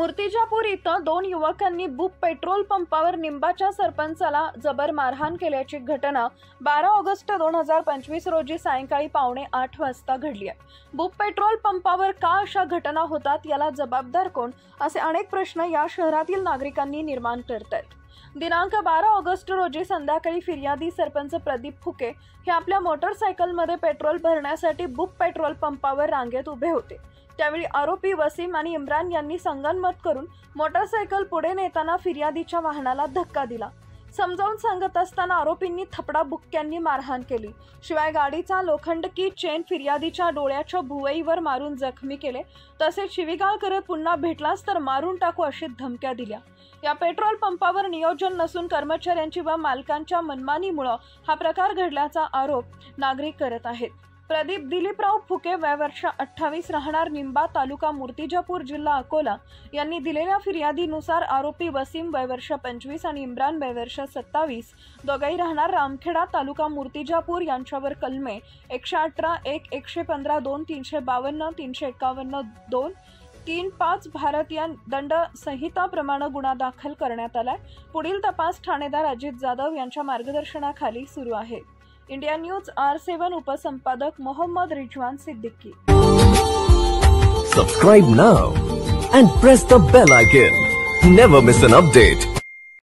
मूर्तिजापूर इथं 2 युवकांनी बुप पेट्रोल पंपावर निंबाच्या सरपंचाला जबर मारहाण केल्याची घटना 12 ऑगस्ट 2025 रोजी सायंकाळी 7:45 वाजता घडली आहे। बुप पेट्रोल पंपावर का अशा घटना होतात, याला जबाबदार कोण, असे अनेक प्रश्न या शहरातील नागरिकांनी निर्माण करत आहेत। दिनांक 12 ऑगस्ट रोजी संध्याकाळी फिर्यादी सरपंच प्रदीप फुके हे आपल्या मोटरसायकलमध्ये पेट्रोल भरण्यासाठी बुप पेट्रोल पंपावर रांगेत उभे होते। त्यावेळी आरोपी वसीम आणि इम्रान यांनी संगनमत करून मोटरसायकल पुढे नेताना फिर्यादीच्या वाहनाला धक्का दिला। समजावून सांगत असताना आरोपींनी थपडा बुक्क्यांनी मारहाण केली। शिवाय गाडीचा लोखंड की चेन फिर्यादीच्या डोळ्याच्या भुवईवर मारून जखमी केले। तसेच शिवीगाळ करत पुन्हा भेटलास तर मारून टाकू अशी धमक्या दिल्या। या पेट्रोल पंपावर नियोजन नसून कर्मचाऱ्यांची व मालकांच्या मनमानीमुळे हा प्रकार घडल्याचा आरोप नागरिक करत आहेत। प्रदीप दिलीपराव फुके वय वर्ष 28 राहणार निंबा तालुका मूर्तिजापूर जिल्हा अकोला यांनी दिलेल्या फिर्यादीनुसार आरोपी वसीम वय वर्ष 25 आणि इम्रान वय वर्ष 27 दोघेही राहणार रामखेडा तालुका मूर्तिजापूर यांच्यावर कलमे 118, 1, 115, 2, 352, 351, 2, 3-5 भारतीय दंड संहिताप्रमाणे गुन्हा दाखल करण्यात आलाय। पुढील तपास ठाणेदार अजित जाधव यांच्या मार्गदर्शनाखाली सुरू आहे। इंडिया न्यूज R7 उपसंपादक Mohammad Rizwan Siddiqui. Subscribe now and press the bell icon. Never miss an update.